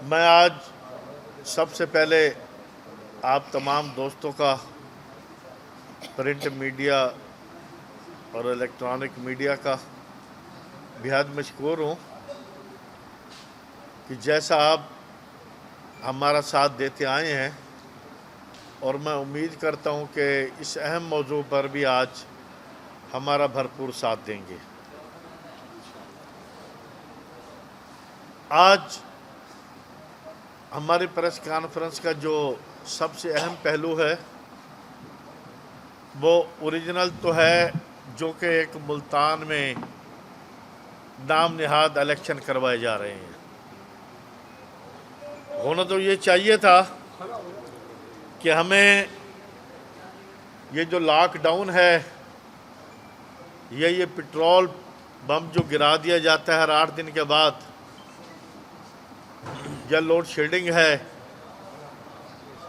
میں آج سب سے پہلے آپ تمام دوستوں کا پرنٹ میڈیا اور الیکٹرانک میڈیا کا بہت مشکور ہوں کہ جیسا آپ ہمارا ساتھ دیتے آئے ہیں، اور میں امید کرتا ہوں کہ اس اہم موضوع پر بھی آج ہمارا بھرپور ساتھ دیں گے۔ آج ہماری پریس کانفرنس کا جو سب سے اہم پہلو ہے وہ اوریجنل تو ہے، جو کہ ایک ملتان میں نام نہاد الیکشن کروائے جا رہے ہیں۔ ہونا تو یہ چاہیے تھا کہ ہمیں یہ جو لاک ڈاؤن ہے یا یہ پٹرول بم جو گرا دیا جاتا ہے ہر 8 دن کے بعد، یا لوڈ شیڈنگ ہے،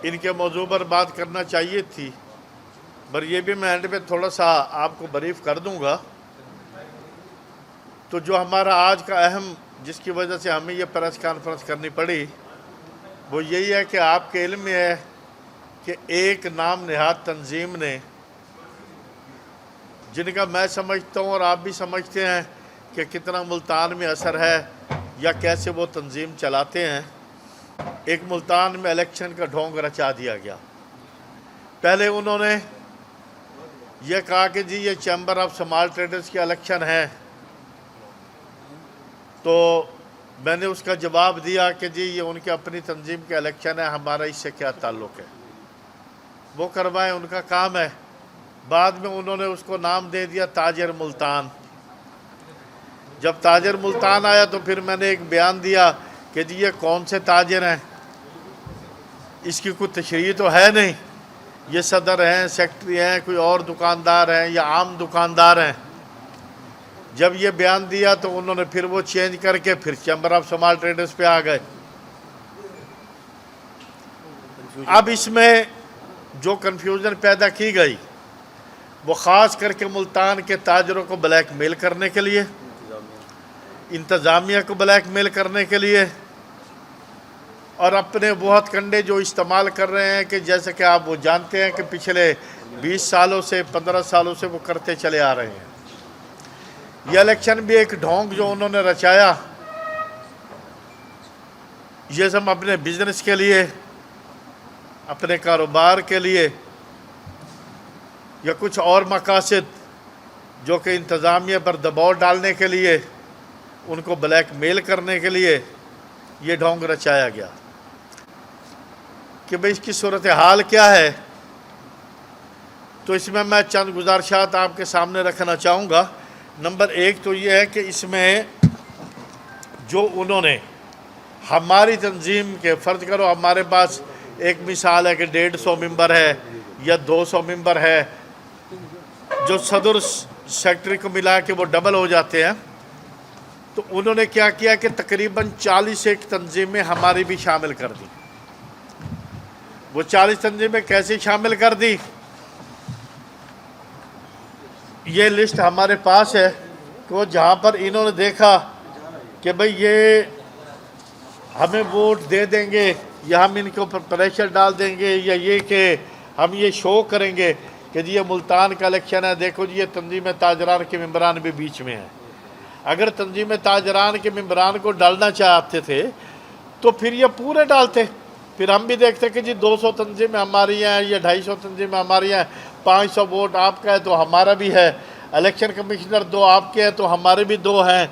ان کے موضوع پر بات کرنا چاہیے تھی، پر یہ بھی میں اینڈ پہ تھوڑا سا آپ کو بریف کر دوں گا۔ تو جو ہمارا آج کا اہم، جس کی وجہ سے ہمیں یہ پریس کانفرنس کرنی پڑی، وہ یہی ہے کہ آپ کے علم میں ہے کہ ایک نام نہاد تنظیم نے، جن کا میں سمجھتا ہوں اور آپ بھی سمجھتے ہیں کہ کتنا ملتان میں اثر ہے یا کیسے وہ تنظیم چلاتے ہیں، ایک ملتان میں الیکشن کا ڈھونگ رچا دیا گیا۔ پہلے انہوں نے یہ کہا کہ جی یہ چیمبر آف سمال ٹریڈرز کی الیکشن ہے، تو میں نے اس کا جواب دیا کہ جی یہ ان کی اپنی تنظیم کے الیکشن ہے، ہمارا اس سے کیا تعلق ہے، وہ کروائیں، ان کا کام ہے۔ بعد میں انہوں نے اس کو نام دے دیا تاجر ملتان۔ جب تاجر ملتان آیا تو پھر میں نے ایک بیان دیا کہ جی یہ کون سے تاجر ہیں، اس کی کوئی تشریح تو ہے نہیں، یہ صدر ہیں، سیکٹری ہیں، کوئی اور دکاندار ہیں یا عام دکاندار ہیں۔ جب یہ بیان دیا تو انہوں نے پھر وہ چینج کر کے پھر چیمبر آف سمال ٹریڈرز پہ آ گئے۔ اب اس میں جو کنفیوژن پیدا کی گئی وہ خاص کر کے ملتان کے تاجروں کو بلیک میل کرنے کے لیے، انتظامیہ کو بلیک میل کرنے کے لیے، اور اپنے وہ ہتھ کنڈے جو استعمال کر رہے ہیں کہ جیسے کہ آپ وہ جانتے ہیں کہ پچھلے 20 سالوں سے 15 سالوں سے وہ کرتے چلے آ رہے ہیں۔ یہ الیکشن بھی ایک ڈھونگ جو انہوں نے رچایا، یہ سب اپنے بزنس کے لیے، اپنے کاروبار کے لیے، یا کچھ اور مقاصد جو کہ انتظامیہ پر دباؤ ڈالنے کے لیے، ان کو بلیک میل کرنے کے لیے یہ ڈھونگ رچایا گیا۔ کہ بھئی اس کی صورتحال کیا ہے، تو اس میں چند گزارشات آپ کے سامنے رکھنا چاہوں گا۔ نمبر 1 تو یہ ہے کہ اس میں جو انہوں نے ہماری تنظیم کے، فرض کرو ہمارے پاس ایک مثال ہے کہ 150 ممبر ہے یا 200 ممبر ہے، جو صدر سیکٹری کو ملا کے وہ ڈبل ہو جاتے ہیں، تو انہوں نے کیا کیا کہ تقریباً 40 ایک تنظیمیں ہماری بھی شامل کر دی۔ وہ 40 تنظیمیں کیسے شامل کر دی؟ یہ لسٹ ہمارے پاس ہے کہ وہ جہاں پر انہوں نے دیکھا کہ بھئی یہ ہمیں ووٹ دے دیں گے یا ہم ان کے اوپر پریشر ڈال دیں گے، یا یہ کہ ہم یہ شو کریں گے کہ جی یہ ملتان کا الیکشن ہے، دیکھو جی یہ تنظیم تاجران کے ممبران بھی بیچ میں ہیں۔ اگر تنظیم تاجران کے ممبران کو ڈالنا چاہتے تھے تو پھر یہ پورے ڈالتے، پھر ہم بھی دیکھتے کہ جی 200 تنظیمیں ہماری ہیں یا 250 تنظیمیں ہماری ہیں، 500 ووٹ آپ کا ہے تو ہمارا بھی ہے، الیکشن کمشنر 2 آپ کے ہیں تو ہمارے بھی 2 ہیں۔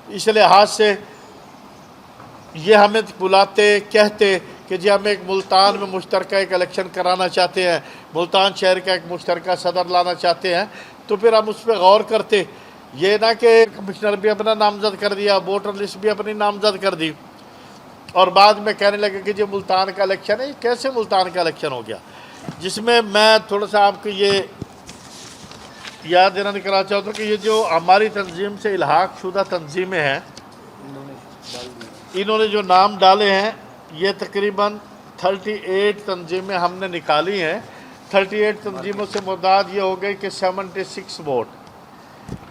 اس لحاظ سے یہ ہمیں بلاتے، کہتے کہ جی ہم ایک ملتان میں مشترکہ ایک الیکشن کرانا چاہتے ہیں، ملتان شہر کا ایک مشترکہ صدر لانا چاہتے ہیں، تو پھر ہم اس پہ غور کرتے۔ یہ نہ کہ کمشنر بھی اپنا نامزد کر دیا، ووٹر لسٹ بھی اپنی نامزد کر دی، اور بعد میں کہنے لگے کہ جی ملتان کا الیکشن ہے۔ یہ کیسے ملتان کا الیکشن ہو گیا؟ جس میں میں تھوڑا سا آپ کو یہ یاد دلانا کرنا چاہتا ہوں کہ یہ جو ہماری تنظیم سے الحاق شدہ تنظیمیں ہیں، انہوں نے جو نام ڈالے ہیں، یہ تقریباً 38 تنظیمیں ہم نے نکالی ہیں۔ 38 تنظیموں سے مراد یہ ہو گئی کہ 76 ووٹ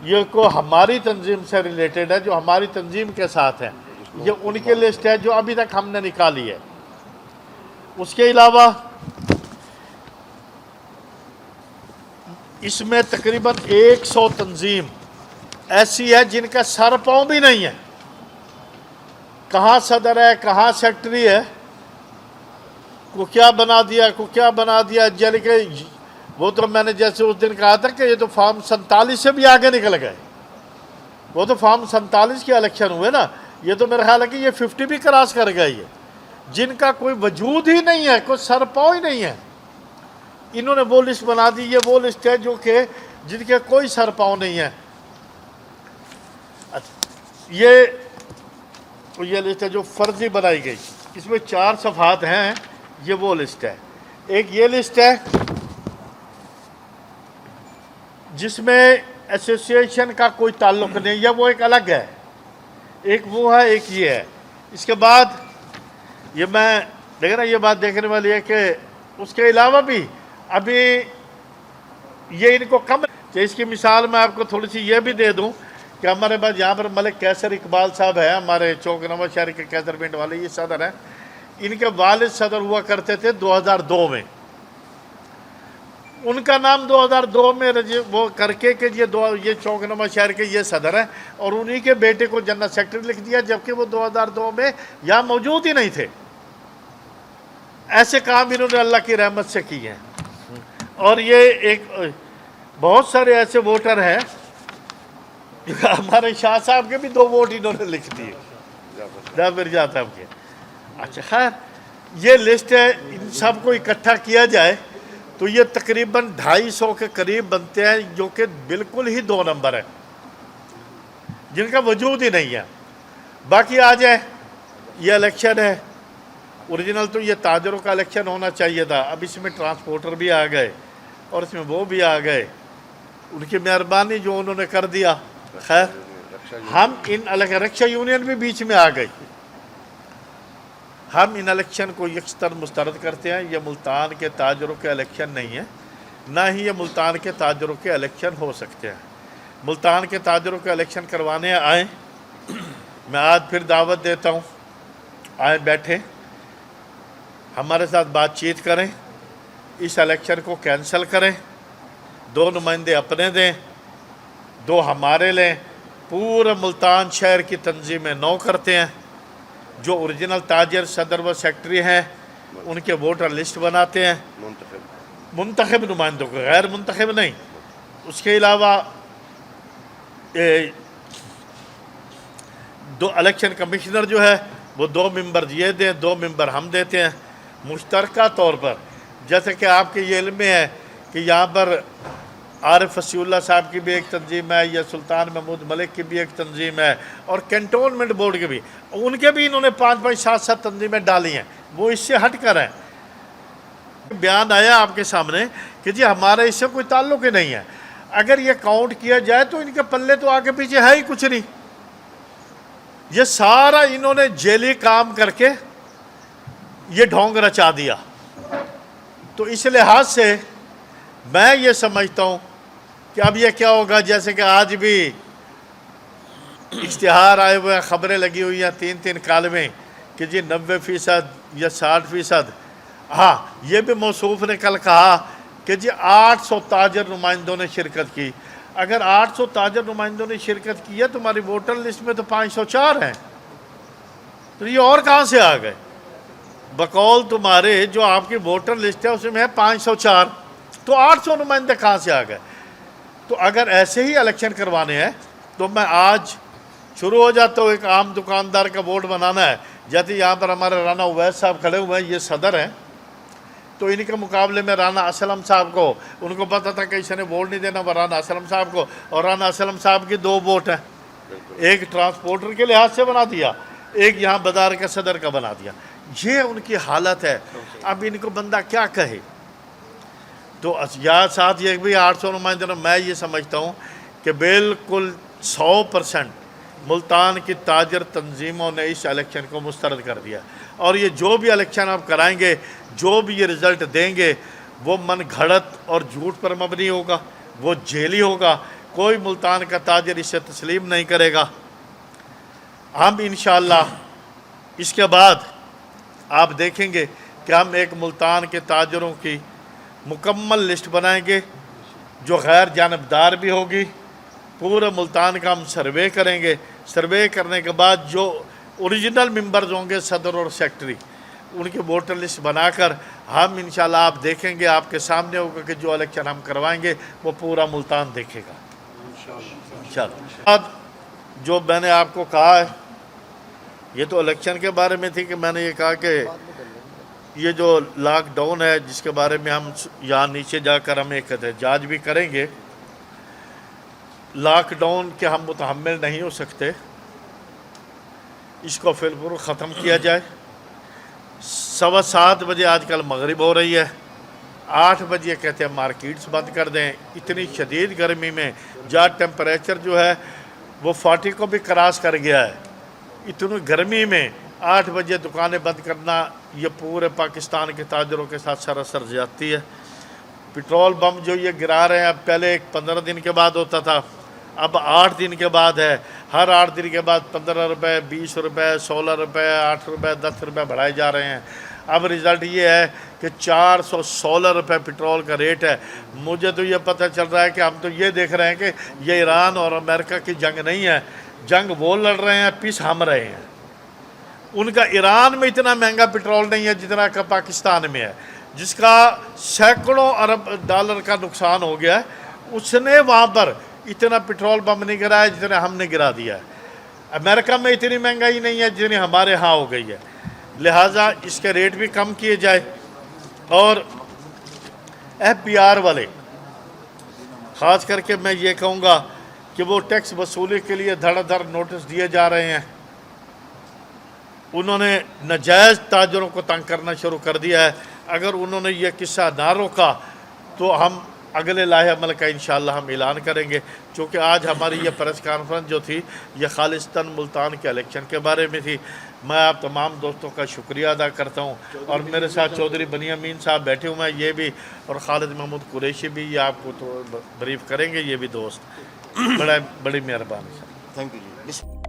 یہ کو ہماری تنظیم سے ریلیٹڈ ہے، جو ہماری تنظیم کے ساتھ ہیں۔ یہ ان کی لسٹ ہے جو ابھی تک ہم نے نکالی ہے۔ اس کے علاوہ اس میں تقریباً 100 تنظیم ایسی ہے جن کا سر پاؤں بھی نہیں ہے، کہاں صدر ہے، کہاں سیکٹری ہے، کو کیا بنا دیا، کو کیا بنا دیا، جل کے وہ تو میں نے جیسے اس دن کہا تھا کہ یہ تو فارم 47 سے بھی آگے نکل گئے، وہ تو فارم 47 کے الیکشن ہوئے نا، یہ تو میرا خیال ہے کہ یہ 50 بھی کراس کر گئے، یہ جن کا کوئی وجود ہی نہیں ہے، کوئی سر پاؤں ہی نہیں ہے، انہوں نے وہ لسٹ بنا دی۔ یہ وہ لسٹ ہے جو کہ جن کے کوئی سر پاؤں نہیں ہے۔ یہ لسٹ ہے جو فرضی بنائی گئی، اس میں 4 صفحات ہیں، یہ وہ لسٹ ہے۔ ایک یہ لسٹ ہے جس میں ایسوسی ایشن کا کوئی تعلق نہیں، یا وہ ایک الگ ہے، ایک وہ ہے، ایک یہ ہے۔ اس کے بعد یہ میں دیکھ رہا، یہ بات دیکھنے والی ہے کہ اس کے علاوہ بھی ابھی یہ ان کو کم، اس کی مثال میں آپ کو تھوڑی سی یہ بھی دے دوں کہ ہمارے پاس یہاں پر ملک کیسر اقبال صاحب ہے، ہمارے چوک نواز شہر کے کیسر پنڈ والے، یہ صدر ہیں۔ ان کے والد صدر ہوا کرتے تھے 2002 میں، ان کا نام 2002 میں وہ کر کے کہ یہ چوک نواز شہر کے یہ صدر ہیں، اور انہی کے بیٹے کو جنرل سیکرٹری لکھ دیا، جبکہ وہ 2002 میں یہاں موجود ہی نہیں تھے۔ ایسے کام انہوں نے اللہ کی رحمت سے کی ہیں۔ اور یہ ایک بہت سارے ایسے ووٹر ہیں، ہمارے شاہ صاحب کے بھی 2 ووٹ انہوں نے لکھ دیے، جابر شاہ صاحب کے۔ اچھا خیر، یہ لسٹ ہے، ان سب کو اکٹھا کیا جائے تو یہ تقریباً 250 کے قریب بنتے ہیں، جو کہ بالکل ہی 2 نمبر ہیں، جن کا وجود ہی نہیں ہے۔ باقی آ جائے، یہ الیکشن ہے، اوریجنل تو یہ تاجروں کا الیکشن ہونا چاہیے تھا، اب اس میں ٹرانسپورٹر بھی آ گئے اور اس میں وہ بھی آ گئے، ان کی مہربانی جو انہوں نے کر دیا۔ خیر، ہم رکشا یونین بھی بیچ میں آ گئی، ہم ان الیکشن کو یکسر مسترد کرتے ہیں۔ یہ ملتان کے تاجروں کے الیکشن نہیں ہے، نہ ہی یہ ملتان کے تاجروں کے الیکشن ہو سکتے ہیں۔ ملتان کے تاجروں کے الیکشن کروانے آئیں، میں آج پھر دعوت دیتا ہوں، آئیں بیٹھیں، ہمارے ساتھ بات چیت کریں، اس الیکشن کو کینسل کریں، 2 نمائندے اپنے دیں، 2 ہمارے لیں، پورے ملتان شہر کی تنظیمیں 9 کرتے ہیں، جو اوریجنل تاجر صدر و سیکٹری ہیں ان کے ووٹر لسٹ بناتے ہیں، منتخب نمائندوں کو، غیر منتخب نہیں۔ اس کے علاوہ 2 الیکشن کمشنر جو ہے وہ 2 ممبر یہ دیں، 2 ممبر ہم دیتے ہیں مشترکہ طور پر۔ جیسے کہ آپ کے یہ علم میں ہے کہ یہاں پر عارف فصیح اللہ صاحب کی بھی ایک تنظیم ہے، یا سلطان محمود ملک کی بھی ایک تنظیم ہے، اور کینٹونمنٹ بورڈ کی بھی، ان کے بھی انہوں نے 5-5 7-7 تنظیمیں ڈالی ہیں، وہ اس سے ہٹ کر ہیں۔ بیان آیا آپ کے سامنے کہ جی ہمارا اس سے کوئی تعلق ہی نہیں ہے۔ اگر یہ کاؤنٹ کیا جائے تو ان کے پلے تو آگے پیچھے ہے ہی کچھ نہیں، یہ سارا انہوں نے جیلی کام کر کے یہ ڈھونگ رچا دیا۔ تو اس لحاظ سے میں یہ سمجھتا ہوں کہ اب یہ کیا ہوگا، جیسے کہ آج بھی اشتہار آئے ہوئے ہیں، خبریں لگی ہوئی ہیں 3 کالمیں کہ جی 90% یا 60%۔ ہاں، یہ بھی موصوف نے کل کہا کہ جی 800 تاجر نمائندوں نے شرکت کی۔ اگر 800 تاجر نمائندوں نے شرکت کی ہے، تمہاری ووٹر لسٹ میں تو 504 ہیں، تو یہ اور کہاں سے آ گئے؟ بقول تمہارے جو آپ کی ووٹر لسٹ ہے اس میں ہے 504، تو 800 نمائندے کہاں سے آ گئے؟ تو اگر ایسے ہی الیکشن کروانے ہیں تو میں آج شروع ہو جاتا ہوں، ایک عام دکاندار کا ووٹ بنانا ہے، جیسے یہاں پر ہمارے رانا اویس صاحب کھڑے ہوئے ہیں، یہ صدر ہیں، تو ان کے مقابلے میں رانا اسلم صاحب کو، ان کو پتا تھا کہ اس نے ووٹ نہیں دینا، وہ رانا اسلم صاحب کو، اور رانا اسلم صاحب کی 2 ووٹ ہیں، ایک ٹرانسپورٹر کے لحاظ سے بنا دیا، ایک یہاں بازار کے صدر کا بنا دیا۔ یہ ان کی حالت ہے، اب ان کو بندہ کیا کہے؟ تو یا ساتھ یہ بھی 800 نمائندوں، میں یہ سمجھتا ہوں کہ بالکل 100% ملتان کی تاجر تنظیموں نے اس الیکشن کو مسترد کر دیا، اور یہ جو بھی الیکشن آپ کرائیں گے، جو بھی یہ رزلٹ دیں گے، وہ من گھڑت اور جھوٹ پر مبنی ہوگا، وہ جیلی ہوگا، کوئی ملتان کا تاجر اسے تسلیم نہیں کرے گا۔ ہم انشاءاللہ اس کے بعد آپ دیکھیں گے کہ ہم ایک ملتان کے تاجروں کی مکمل لسٹ بنائیں گے جو غیر جانبدار بھی ہوگی. پورے ملتان کا ہم سروے کریں گے. سروے کرنے کے بعد جو اوریجنل ممبرز ہوں گے صدر اور سیکٹری, ان کی ووٹر لسٹ بنا کر ہم انشاءاللہ آپ دیکھیں گے, آپ کے سامنے ہوگا کہ جو الیکشن ہم کروائیں گے وہ پورا ملتان دیکھے گا انشاءاللہ. جو میں نے آپ کو کہا ہے یہ تو الیکشن کے بارے میں تھی کہ میں نے یہ کہا کہ یہ جو لاک ڈاؤن ہے جس کے بارے میں ہم یہاں نیچے جا کر ہم ایک احتجاج بھی کریں گے. لاک ڈاؤن کے ہم متحمل نہیں ہو سکتے, اس کو بالکل ختم کیا جائے. 7:15 بجے آج کل مغرب ہو رہی ہے, 8 بجے کہتے ہیں مارکیٹس بند کر دیں. اتنی شدید گرمی میں جہاں ٹیمپریچر جو ہے وہ 40 کو بھی کراس کر گیا ہے, اتنی گرمی میں 8 بجے دکانیں بند کرنا یہ پورے پاکستان کے تاجروں کے ساتھ سراسر زیادتی ہے. پٹرول بم جو یہ گرا رہے ہیں, اب پہلے 15 دن کے بعد ہوتا تھا, اب 8 دن کے بعد ہے. ہر 8 دن کے بعد 15 روپے, 20 روپے, 16 روپے, 8 روپے, 10 روپے بڑھائے جا رہے ہیں. اب رزلٹ یہ ہے کہ 416 روپے پٹرول کا ریٹ ہے. مجھے تو یہ پتہ چل رہا ہے کہ ہم تو یہ دیکھ رہے ہیں کہ یہ ایران اور امریکہ کی جنگ نہیں ہے, جنگ وہ لڑ رہے ہیں, پیس ہم رہے ہیں. ان کا ایران میں اتنا مہنگا پٹرول نہیں ہے جتنا کہ پاکستان میں ہے, جس کا سینکڑوں ارب ڈالر کا نقصان ہو گیا ہے. اس نے وہاں پر اتنا پٹرول بم نہیں گرایا جتنا ہم نے گرا دیا ہے. امریکہ میں اتنی مہنگائی نہیں ہے جتنی ہمارے ہاں ہو گئی ہے. لہٰذا اس کے ریٹ بھی کم کیے جائے. اور FBR والے خاص کر کے میں یہ کہوں گا کہ وہ ٹیکس وصولی کے لیے دھڑ دھڑ نوٹس دیے جا رہے ہیں. انہوں نے ناجائز تاجروں کو تنگ کرنا شروع کر دیا ہے. اگر انہوں نے یہ قصہ نہ روکا تو ہم اگلے لاہے عمل کا انشاءاللہ ہم اعلان کریں گے. چونکہ آج ہماری یہ پریس کانفرنس جو تھی یہ خالصتاً ملتان کے الیکشن کے بارے میں تھی. میں آپ تمام دوستوں کا شکریہ ادا کرتا ہوں, اور میرے ساتھ چودھری بنی امین صاحب بیٹھے ہوئے ہیں, یہ بھی, اور خالد محمود قریشی بھی, یہ آپ کو تو بریف کریں گے, یہ بھی دوست. بڑی مہربانی. Thank you G.